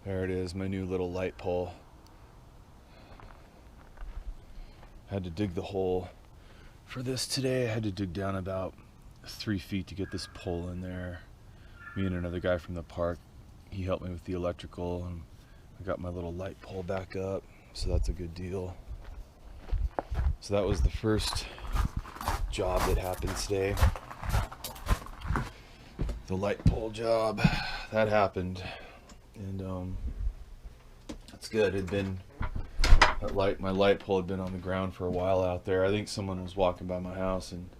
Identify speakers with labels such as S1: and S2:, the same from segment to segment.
S1: There it is, my new little light pole. Had to dig the hole for this today. I had to dig down about 3 feet to get this pole in there. Me and another guy from the park, he helped me with the electrical, and I got my little light pole back up, so that's a good deal. So that was the first job that happened today. The light pole job, that happened. And that's good. It'd been my light pole had been on the ground for a while out there. I think someone was walking by my house and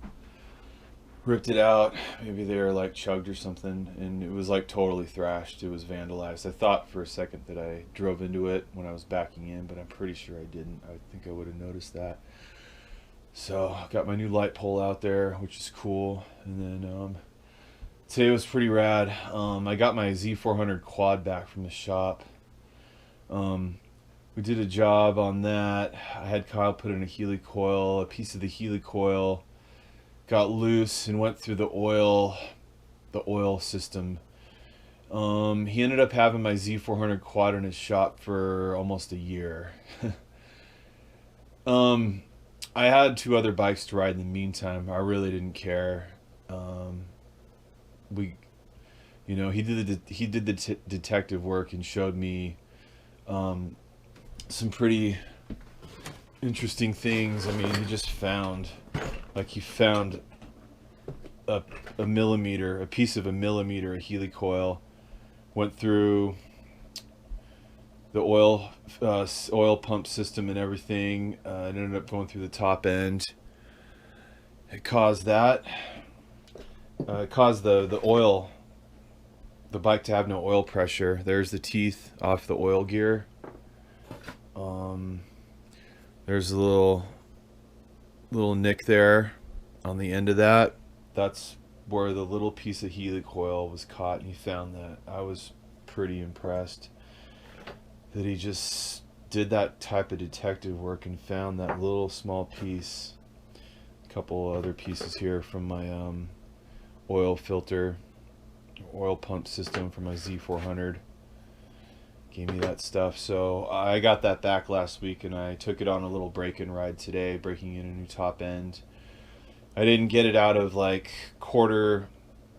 S1: ripped it out. Maybe they were like chugged or something, and it was like totally thrashed. It was vandalized. I thought for a second that I drove into it when I was backing in, but I'm pretty sure I didn't. I think I would have noticed that. So I got my new light pole out there, which is cool. And then today was pretty rad. I got my Z400 quad back from the shop. We did a job on that. I had Kyle put in a helicoil. A piece of the helicoil got loose and went through the oil system. He ended up having my Z400 quad in his shop for almost a year. I had 2 other bikes to ride in the meantime. I really didn't care. He did the detective work and showed me some pretty interesting things. I mean, he just found, he found a piece of a millimeter of helicoil, went through the oil pump system and everything. It ended up going through the top end. It caused that. It caused the bike to have no oil pressure. There's the teeth off the oil gear. There's a little nick there on the end of that. That's where the little piece of helicoil was caught, and he found that. I was pretty impressed that he just did that type of detective work and found that little small piece. A couple other pieces here from my oil filter, oil pump system for my Z400. Gave me that stuff. So I got that back last week, and I took it on a little break-in ride today, breaking in a new top end. I didn't get it out of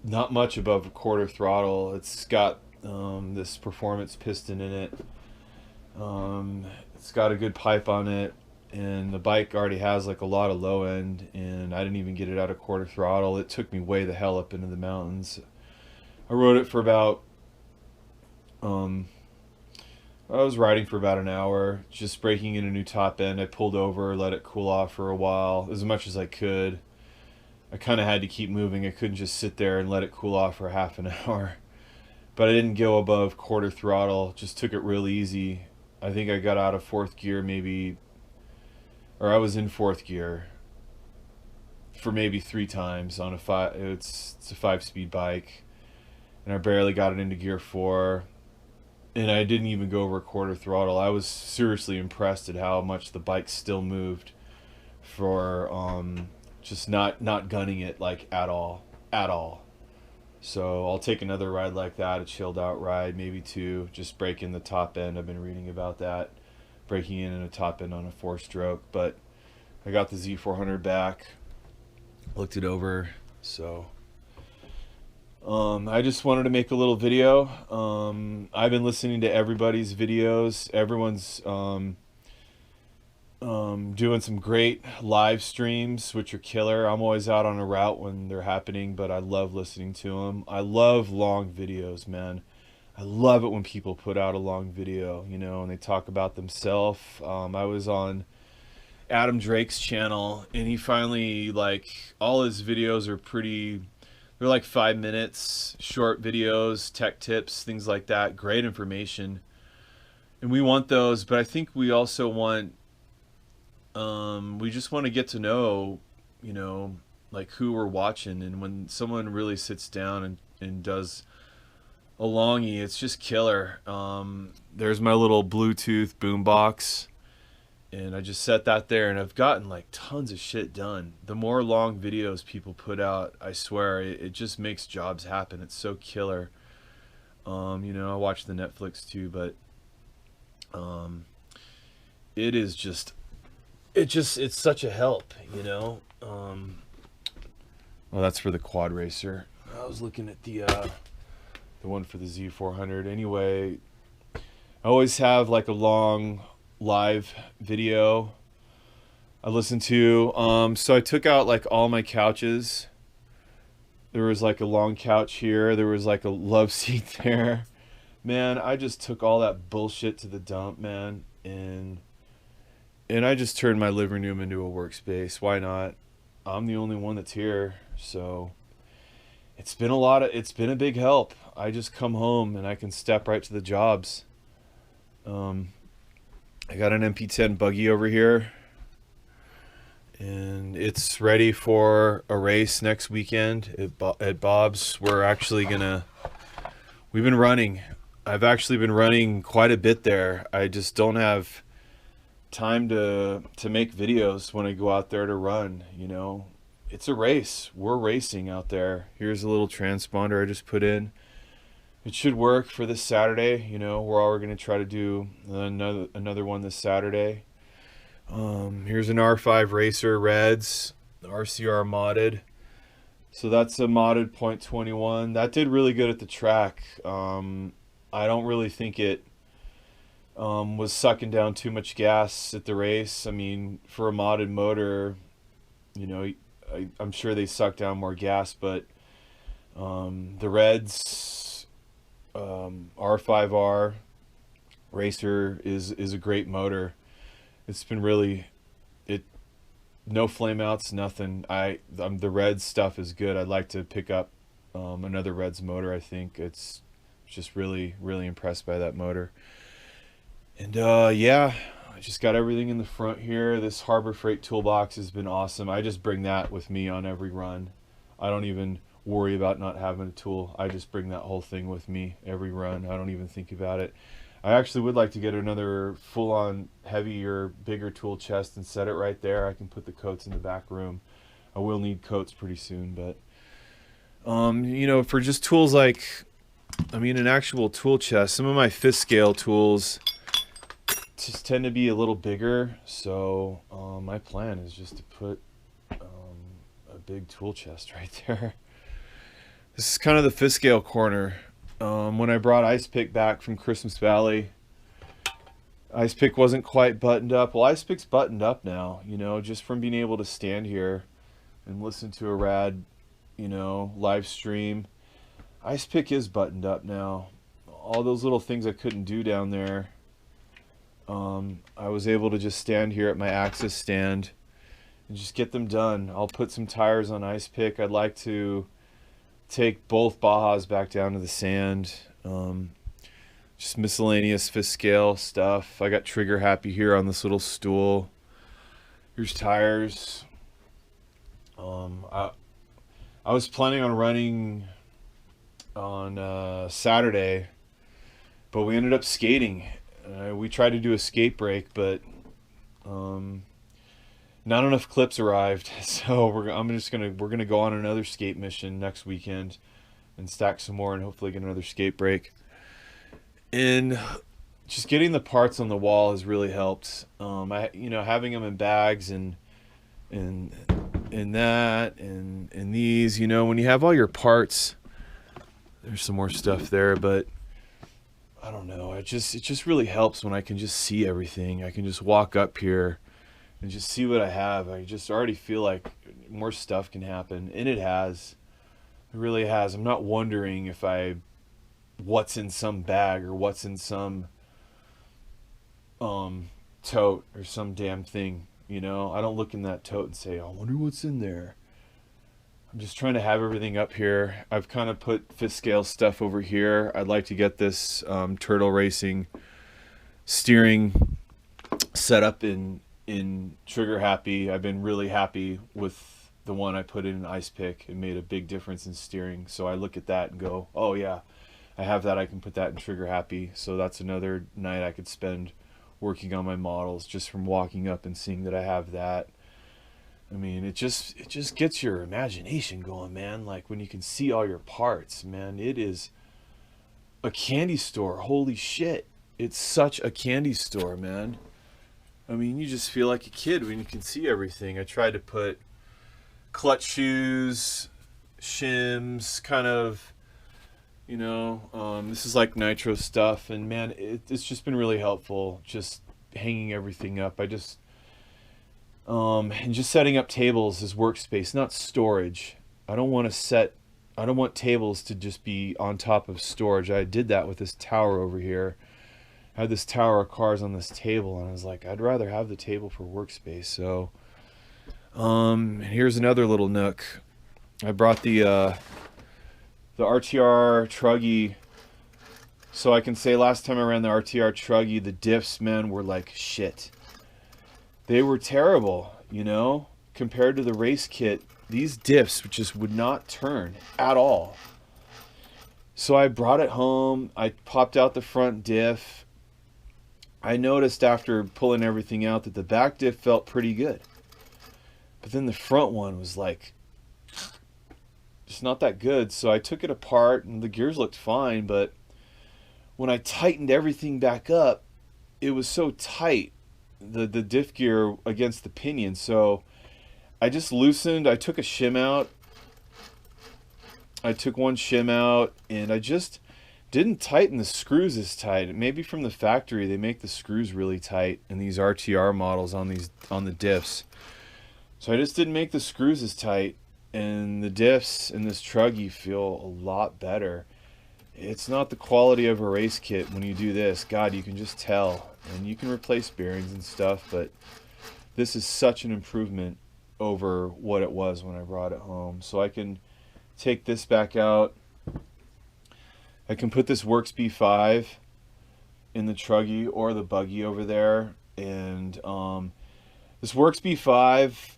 S1: not much above a quarter throttle. It's got this performance piston in it. It's got a good pipe on it, and the bike already has a lot of low end, and I didn't even get it out of quarter throttle. It took me way the hell up into the mountains. I rode it for about I was riding for about an hour, just breaking in a new top end. I pulled over, let it cool off for a while, as much as I could. I kind of had to keep moving. I couldn't just sit there and let it cool off for half an hour. But I didn't go above quarter throttle, just took it real easy. I think I got out of 4th gear I was in 4th gear for maybe 3 times on it's a 5-speed bike. And I barely got it into gear 4. And I didn't even go over quarter throttle. I was seriously impressed at how much the bike still moved for just not gunning it at all. So I'll take another ride like that, a chilled out ride, maybe 2, just break in the top end. I've been reading about that, breaking in a top end on a 4-stroke. But I got the Z400 back, looked it over, so I just wanted to make a little video. I've been listening to everybody's videos. Everyone's doing some great live streams, which are killer. I'm always out on a route when they're happening, but I love listening to them. I love long videos, man. I love it when people put out a long video, and they talk about themselves. I was on Adam Drake's channel, and he finally, all his videos are they're 5 minutes, short videos, tech tips, things like that. Great information. And we want those, but I think we also want, we just want to get to know, who we're watching. And when someone really sits down and does a longie, it's just killer. There's my little Bluetooth boombox. And I just set that there, and I've gotten tons of shit done. The more long videos people put out, I swear, it just makes jobs happen. It's so killer. You know, I watch the Netflix too, but um, it is just it's such a help, you know. Well, that's for the quad racer. I was looking at the one for the Z400. Anyway, I always have like a long live video I listen to. So I took out like all my couches. There was like a long couch here. There was like a love seat there. Man, I just took all that bullshit to the dump, man, and I just turned my living room into a workspace. Why not? I'm the only one that's here, so it's been a big help. I just come home and I can step right to the jobs. Um, I got an MP10 Buggy over here, and it's ready for a race next weekend at Bob's. We've been running. I've actually been running quite a bit there. I just don't have time to make videos when I go out there to run, you know. It's a race. We're racing out there. Here's a little transponder I just put in. It should work for this Saturday, you know. We're all going to try to do another one this Saturday. Here's an R5 Racer Reds, RCR modded. So that's a modded .21. That did really good at the track. I don't really think it was sucking down too much gas at the race. I mean, for a modded motor, you know, I'm sure they suck down more gas, but the Reds R5R Racer is a great motor. It's been really no flame outs, nothing. The Reds stuff is good. I'd like to pick up another Reds motor. I think it's just really impressed by that motor. And yeah, I just got everything in the front here. This Harbor Freight toolbox has been awesome. I just bring that with me on every run. I don't even worry about not having a tool. I just bring that whole thing with me every run. I don't even think about it. I actually would like to get another full-on heavier, bigger tool chest and set it right there. I can put the coats in the back room. I will need coats pretty soon, but you know, for just tools like, I mean, an actual tool chest, some of my fifth scale tools just tend to be a little bigger, so my plan is just to put a big tool chest right there. This is kind of the fifth scale corner. When I brought Ice Pick back from Christmas Valley, Ice Pick wasn't quite buttoned up. Well, Ice Pick's buttoned up now, you know, just from being able to stand here and listen to a rad, you know, live stream. Ice Pick is buttoned up now. All those little things I couldn't do down there, I was able to just stand here at my Axis stand and just get them done. I'll put some tires on Ice Pick. I'd like to take both Bajas back down to the sand. Just miscellaneous fifth scale stuff. I got trigger happy here on this little stool. Here's tires. I was planning on running on Saturday, but we ended up skating. We tried to do a skate break, but not enough clips arrived, so we're gonna go on another skate mission next weekend and stack some more and hopefully get another skate break. And just getting the parts on the wall has really helped. You know, having them in bags and that and these, you know, when you have all your parts, there's some more stuff there, but I don't know. It just really helps when I can just see everything. I can just walk up here and just see what I have. I just already feel like more stuff can happen, and it has. It really has. I'm not wondering if what's in some bag or what's in some tote or some damn thing, you know. I don't look in that tote and say, I wonder what's in there. I'm just trying to have everything up here. I've kind of put fifth scale stuff over here. I'd like to get this Turtle Racing steering set up in trigger happy. I've been really happy with the one I put in Ice Pick. It made a big difference in steering. So I look at that and go, oh yeah, I have that. I can put that in trigger happy. So that's another night I could spend working on my models just from walking up and seeing that I have that. I mean, it just gets your imagination going, man. Like when you can see all your parts, man, it is a candy store. Holy shit. It's such a candy store, man. I mean, you just feel like a kid when you can see everything. I tried to put clutch shoes, shims, kind of, this is like nitro stuff. And man, it's just been really helpful just hanging everything up. And just setting up tables as workspace, not storage. I don't want tables to just be on top of storage. I did that with this tower over here. I had this tower of cars on this table, and I was like, I'd rather have the table for workspace. So, here's another little nook. I brought the RTR Truckee, so I can say last time I ran the RTR Truckee, the diffs, man, were like shit. They were terrible, compared to the race kit. These diffs just would not turn at all. So I brought it home. I popped out the front diff. I noticed after pulling everything out that the back diff felt pretty good. But then the front one was like, just not that good. So I took it apart and the gears looked fine. But when I tightened everything back up, it was so tight, the diff gear against the pinion. So I just loosened. I took a shim out. I took one shim out and I just didn't tighten the screws as tight. Maybe from the factory they make the screws really tight in these RTR models on the diffs. So I just didn't make the screws as tight, and the diffs in this Truckee feel a lot better. It's not the quality of a race kit when you do this. God, you can just tell. And you can replace bearings and stuff, but this is such an improvement over what it was when I brought it home. So I can take this back out. I can put this Works B5 in the Truckee or the Buggy over there. And this Works B5,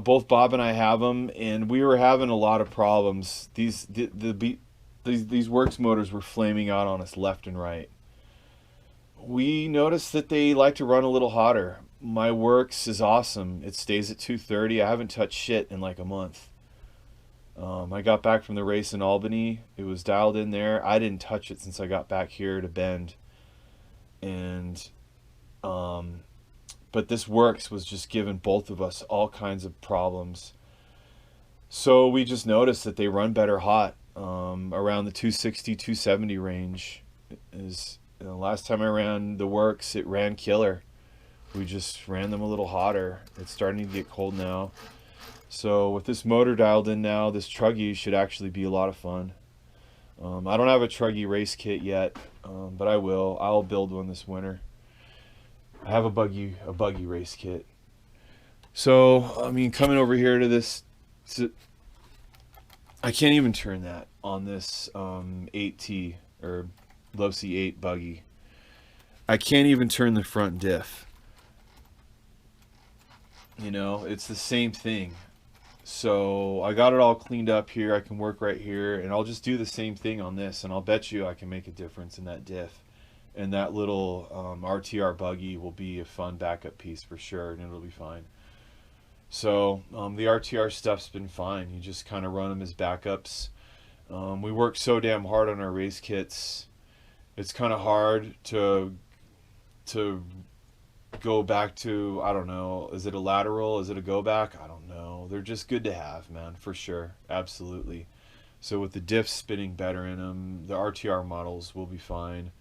S1: both Bob and I have them, and we were having a lot of problems. These Works motors were flaming out on us left and right. We noticed that they like to run a little hotter. My Works is awesome. It stays at 230. I haven't touched shit in like a month. I got back from the race in Albany. It was dialed in there. I didn't touch it since I got back here to Bend. And but this Works was just giving both of us all kinds of problems. So we just noticed that they run better hot, around the 260, 270 range. Last time I ran the Works, it ran killer. We just ran them a little hotter. It's starting to get cold now. So with this motor dialed in now, this Truckee should actually be a lot of fun. I don't have a Truckee race kit yet, but I will. I'll build one this winter. I have a Buggy race kit. So, I mean, coming over here to this, I can't even turn that on this 8T or Low C8 Buggy. I can't even turn the front diff. It's the same thing. So I got it all cleaned up here. I can work right here, and I'll just do the same thing on this, and I'll bet you I can make a difference in that diff. And that little RTR Buggy will be a fun backup piece for sure, and it'll be fine. So the RTR stuff's been fine. You just kind of run them as backups. We work so damn hard on our race kits. It's kind of hard to go back to, I don't know, is it a lateral? Is it a go back? I don't know. They're just good to have, man, for sure. Absolutely. So with the diffs spinning better in them, the RTR models will be fine.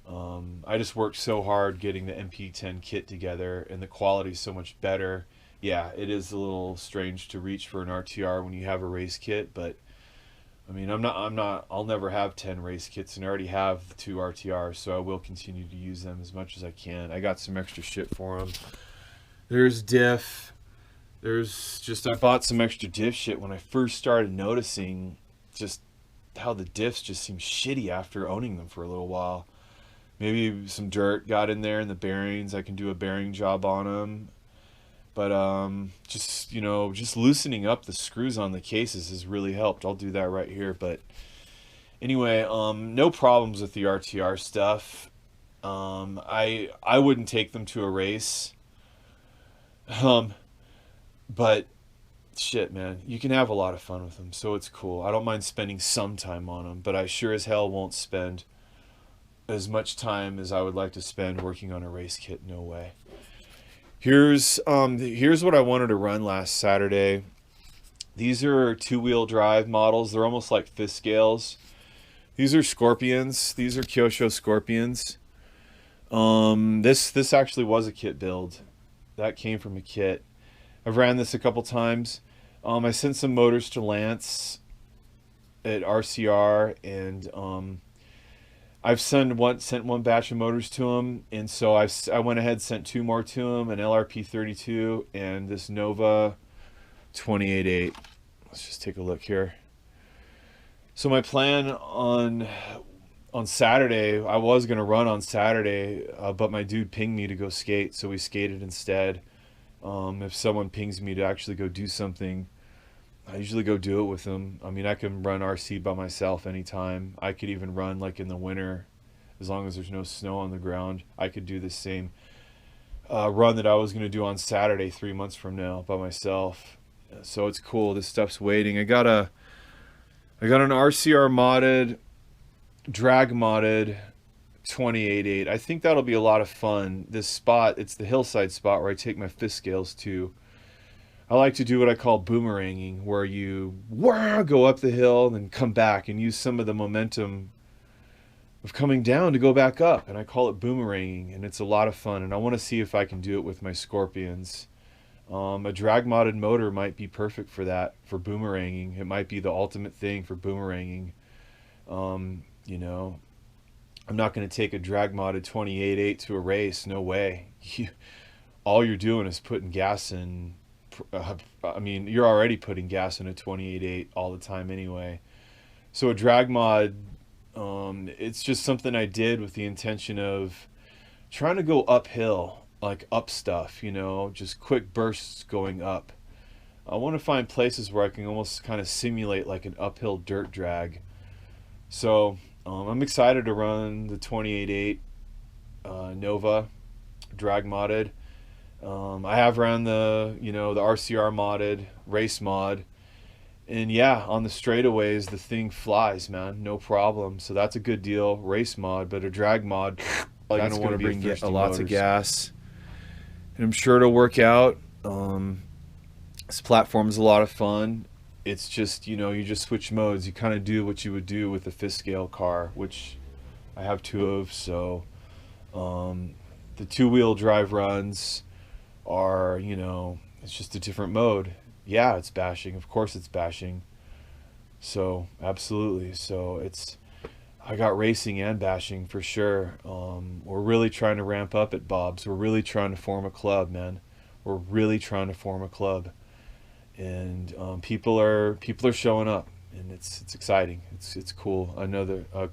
S1: I just worked so hard getting the MP10 kit together, and the quality's so much better. Yeah, it is a little strange to reach for an RTR when you have a race kit, but I mean, I'll never have 10 race kits, and I already have the 2 RTRs, so I will continue to use them as much as I can. I got some extra shit for them. There's diff. I bought some extra diff shit when I first started noticing just how the diffs just seem shitty after owning them for a little while. Maybe some dirt got in there in the bearings. I can do a bearing job on them. But just loosening up the screws on the cases has really helped. I'll do that right here. But anyway, no problems with the RTR stuff. I wouldn't take them to a race. But shit, man, you can have a lot of fun with them, so it's cool. I don't mind spending some time on them, but I sure as hell won't spend as much time as I would like to spend working on a race kit. No way. Here's what I wanted to run last Saturday. These are two-wheel drive models. They're almost like fifth scales. These are Scorpions. These are Kyosho Scorpions. This actually was a kit build. That came from a kit. I've ran this a couple times. I sent some motors to Lance at RCR, and I've sent one batch of motors to him, and so I went ahead, sent two more to him, an LRP 32 and this Nova 28.8. Let's just take a look here. So my plan on Saturday, I was gonna run on Saturday, but my dude pinged me to go skate, so we skated instead. If someone pings me to actually go do something, I usually go do it with them. I mean, I can run RC by myself anytime. I could even run like in the winter, as long as there's no snow on the ground. I could do the same run that I was going to do on Saturday 3 months from now by myself. So it's cool. This stuff's waiting. I got an RCR modded, drag modded 28.8. I think that'll be a lot of fun. This spot, it's the hillside spot where I take my fifth scales to. I like to do what I call boomeranging, where you go up the hill and then come back and use some of the momentum of coming down to go back up. And I call it boomeranging, and it's a lot of fun. And I want to see if I can do it with my Scorpions. A drag modded motor might be perfect for that, for boomeranging. It might be the ultimate thing for boomeranging. You know, I'm not going to take a drag modded 28.8 to a race. No way. All you're doing is putting gas in. I mean, you're already putting gas in a 28.8 all the time anyway. So a drag mod, it's just something I did with the intention of trying to go uphill, like up stuff, you know, just quick bursts going up. I want to find places where I can almost kind of simulate like an uphill dirt drag. So I'm excited to run the 28.8 Nova drag modded. I have ran the RCR modded race mod, and yeah, on the straightaways the thing flies, man, no problem. So that's a good deal. Race mod, but a drag mod, that's going to bring lots of gas, and I'm sure it'll work out. This platform is a lot of fun. It's just, you just switch modes. You kind of do what you would do with a fifth scale car, which I have two of. So the two-wheel drive runs are, it's just a different mode. Yeah, it's bashing. Of course it's bashing. So absolutely. So I got racing and bashing for sure. We're really trying to ramp up at Bob's. We're really trying to form a club, man. We're really trying to form a club, and people are showing up, and it's exciting. It's cool. I know that I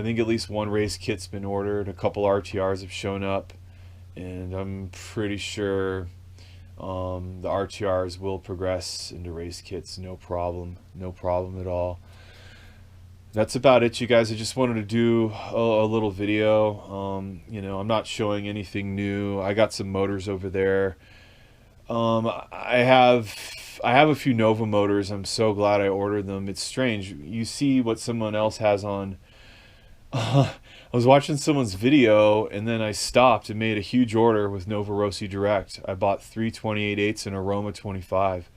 S1: think at least one race kit's been ordered. A couple RTRs have shown up, and I'm pretty sure the RTRs will progress into race kits. No problem at all. That's about it, you guys. I just wanted to do a little video. I'm not showing anything new. I got some motors over there. I have a few Nova motors. I'm so glad I ordered them. It's strange. You see what someone else has on. I was watching someone's video, and then I stopped and made a huge order with Nova Rossi Direct. I bought 3 28.8s and a Roma 25.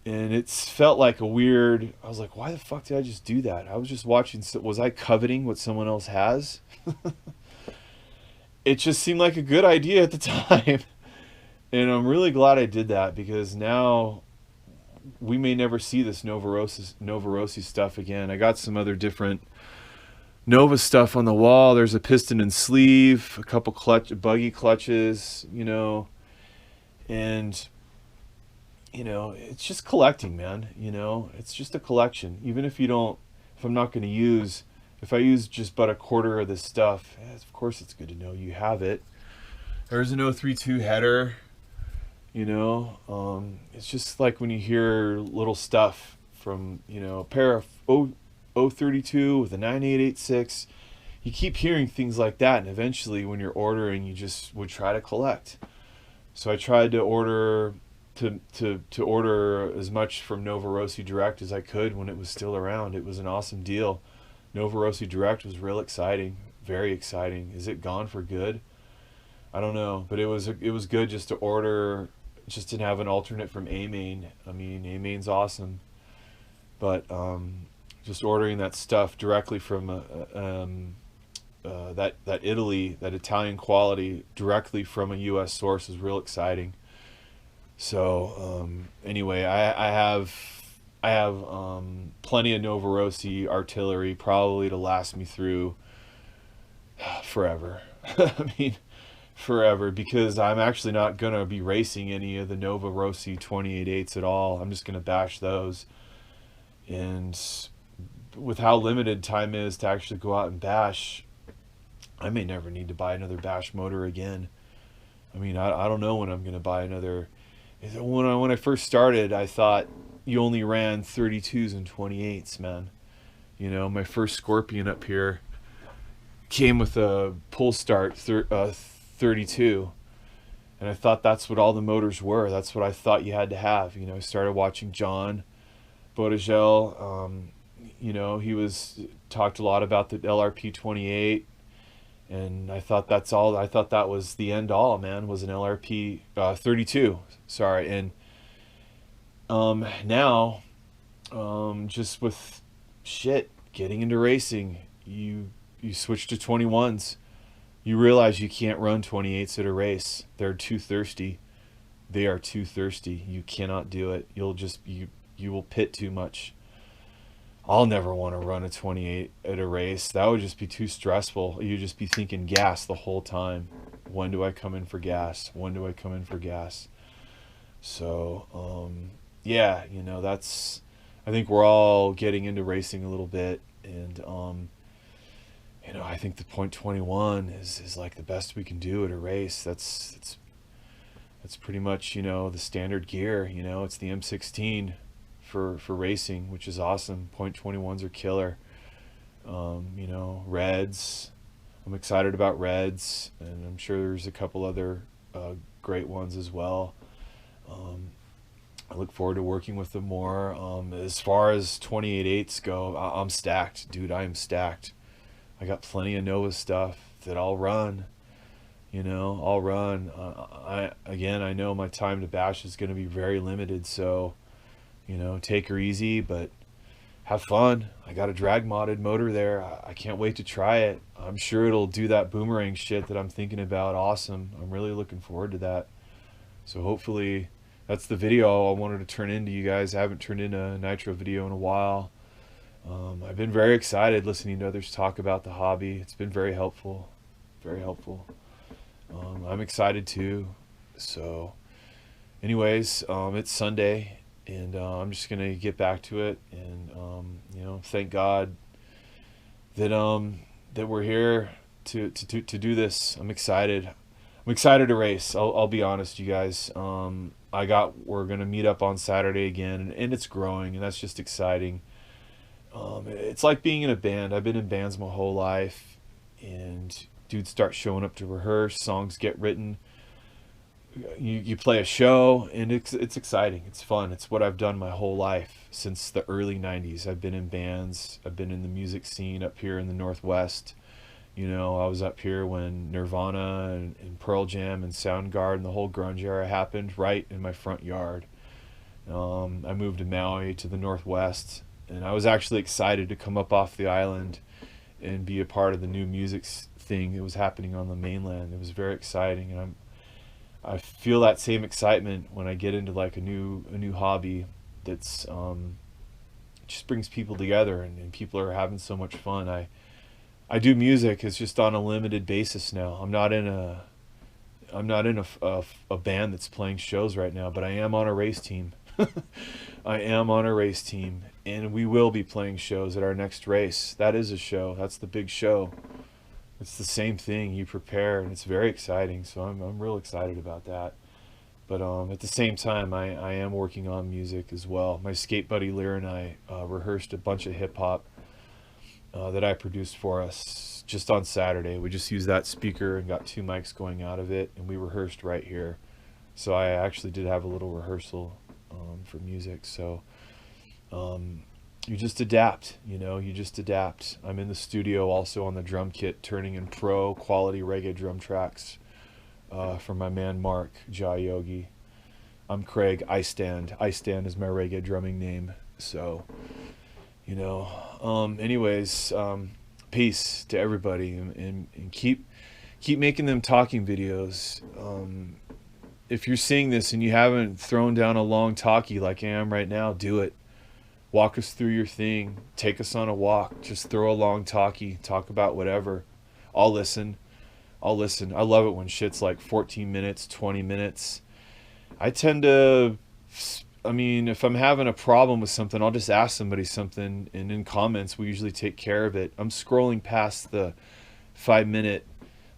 S1: And it felt like a weird, I was like, why the fuck did I just do that? I was just watching, was I coveting what someone else has? It just seemed like a good idea at the time. And I'm really glad I did that, because now we may never see this Nova Rossi stuff again. I got some other different Nova stuff on the wall. There's a piston and sleeve, a couple Buggy clutches, and it's just collecting, man. It's just a collection. Even if if I use just but a quarter of this stuff, of course it's good to know you have it. There's an 032 header, it's just like when you hear little stuff from, a pair of 032 with a 9886, you keep hearing things like that, and eventually when you're ordering, you just would try to collect. So I tried to order to order as much from Nova Rossi Direct as I could when it was still around. It was an awesome deal. Nova Rossi Direct was real exciting, very exciting. Is it gone for good? I don't know, but it was good just to order, just to have an alternate from A Main. I mean, A Main's awesome, but just ordering that stuff directly from that Italy, that Italian quality directly from a U.S. source is real exciting. So anyway, I have plenty of Nova Rossi artillery probably to last me through forever. I mean, forever, because I'm actually not gonna be racing any of the Nova Rossi 28.8s at all. I'm just gonna bash those, and with how limited time is to actually go out and bash, I may never need to buy another bash motor again. I mean, I don't know when I'm gonna buy another. When I first started, I thought you only ran 32s and 28s, man. You know, my first Scorpion up here came with a pull start 32, and I thought that's what all the motors were. That's what I thought you had to have. You know, I started watching John Bodegel. You know, he talked a lot about the LRP 28, and I thought that's all. I thought that was the end all, man. Was an LRP 32. Sorry, and now, just with shit getting into racing, you switch to 21s. You realize you can't run 28s at a race. They're too thirsty. They are too thirsty. You cannot do it. You will pit too much. I'll never want to run a 28 at a race. That would just be too stressful. You'd just be thinking gas the whole time. When do I come in for gas? When do I come in for gas? So, yeah, you know, I think we're all getting into racing a little bit, and you know, I think the .21 is like the best we can do at a race. That's pretty much, you know, the standard gear. You know, it's the M16 for racing, which is awesome. .21s are killer. You know, Reds. I'm excited about Reds, and I'm sure there's a couple other great ones as well. I look forward to working with them more. As far as 28.8s go, I'm stacked, dude. I am stacked. I got plenty of Nova stuff that I'll run. You know, I'll run. I know my time to bash is going to be very limited, so, you know, take her easy, but have fun. I got a drag modded motor there. I can't wait to try it. I'm sure it'll do that boomerang shit that I'm thinking about. Awesome. I'm really looking forward to that. So hopefully that's the video I wanted to turn into you guys. I haven't turned in a nitro video in a while. I've been very excited listening to others talk about the hobby. It's been very helpful. Very helpful. I'm excited too. So anyways, it's Sunday, and I'm just going to get back to it, and you know, thank God that that we're here to do this. I'm excited. I'm excited to race. I'll be honest, you guys. We're gonna meet up on Saturday again, and it's growing, and that's just exciting. It's like being in a band. I've been in bands my whole life, and dudes start showing up to rehearse. Songs get written. You play a show, and it's exciting. It's fun. It's what I've done my whole life since the early '90s. I've been in bands. I've been in the music scene up here in the Northwest. You know, I was up here when Nirvana and Pearl Jam and Soundgarden and the whole grunge era happened right in my front yard. I moved to Maui, to the Northwest, and I was actually excited to come up off the island and be a part of the new music thing that was happening on the mainland. It was very exciting, and I feel that same excitement when I get into like a new hobby that's just brings people together, and people are having so much fun. I do music. It's just on a limited basis now. I'm not in a band that's playing shows right now, but I am on a race team. I am on a race team, and we will be playing shows at our next race. That is a show. That's the big show. It's the same thing. You prepare, and it's very exciting. So I'm real excited about that. But at the same time, I am working on music as well. My skate buddy Lear and I rehearsed a bunch of hip hop that I produced for us just on Saturday. We just used that speaker and got 2 mics going out of it, and we rehearsed right here. So I actually did have a little rehearsal for music. So you just adapt, you just adapt. I'm in the studio also on the drum kit, turning in pro quality reggae drum tracks from my man Mark Jai Yogi. I'm Craig. I stand. I stand is my reggae drumming name. So, anyways, peace to everybody, and keep making them talking videos. If you're seeing this and you haven't thrown down a long talkie like I am right now, do it. Walk us through your thing. Take us on a walk. Just throw a long talkie. Talk about whatever. I'll listen. I'll listen. I love it when shit's like 14 minutes, 20 minutes. I tend to, if I'm having a problem with something, I'll just ask somebody something, and in comments, we usually take care of it. I'm scrolling past the 5-minute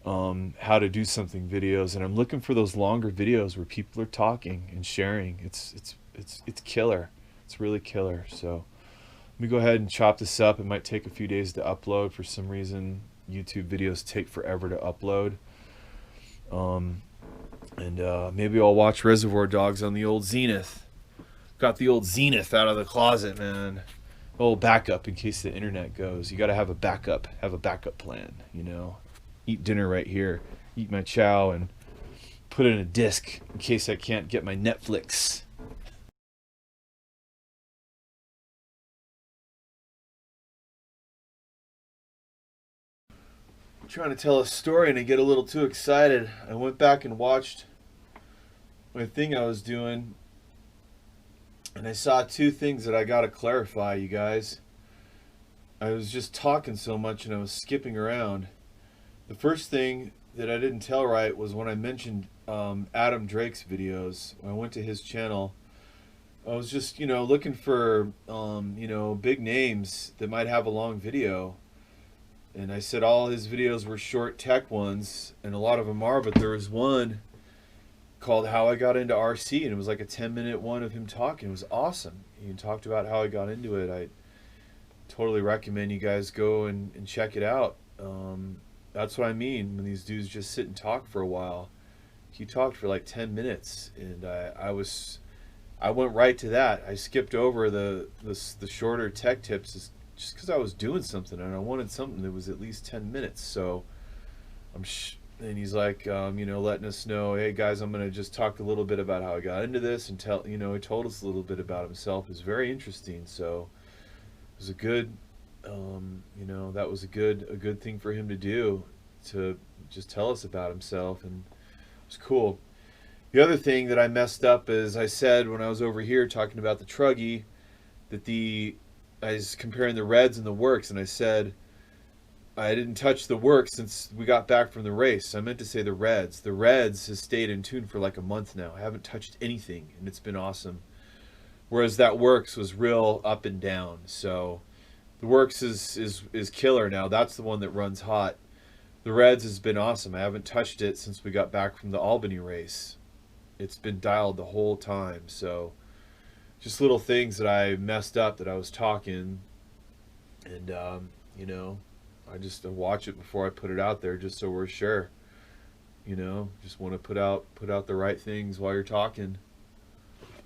S1: how to do something videos, and I'm looking for those longer videos where people are talking and sharing. It's killer. It's really killer. So let me go ahead and chop this up. It might take a few days to upload. For some reason, YouTube videos take forever to upload. And maybe I'll watch Reservoir Dogs on the old Zenith. Got the old Zenith out of the closet, man. Old backup in case the internet goes. You got to have a backup plan, Eat dinner right here. Eat my chow and put it in a disc in case I can't get my Netflix. I'm trying to tell a story and I get a little too excited. I went back and watched my thing I was doing, and I saw two things that I got to clarify, you guys. I was just talking so much and I was skipping around. The first thing that I didn't tell right was when I mentioned Adam Drake's videos. When I went to his channel, I was just, looking for, big names that might have a long video. And I said all his videos were short tech ones, and a lot of them are, but there was one called How I Got Into RC, and it was like a 10-minute one of him talking. It was awesome. He talked about how I got into it. I totally recommend you guys go and check it out. That's what I mean when these dudes just sit and talk for a while. He talked for like 10 minutes, and I went right to that. I skipped over the shorter tech tips just because I was doing something and I wanted something that was at least 10 minutes. So and he's like, letting us know, hey guys, I'm gonna just talk a little bit about how I got into this, and he told us a little bit about himself. It was very interesting. So it was a good. That was a good thing for him to do, to just tell us about himself, and it was cool. The other thing that I messed up is I said when I was over here talking about the Truckee that I was comparing the Reds and the Works, and I said I didn't touch the Works since we got back from the race. I meant to say the Reds. The Reds has stayed in tune for like a month now. I haven't touched anything, and it's been awesome. Whereas that Works was real up and down. So the Works is killer now. That's the one that runs hot. The Reds has been awesome. I haven't touched it since we got back from the Albany race. It's been dialed the whole time. So just little things that I messed up that I was talking, and I just watch it before I put it out there, just so we're sure. Just want to put out the right things while you're talking.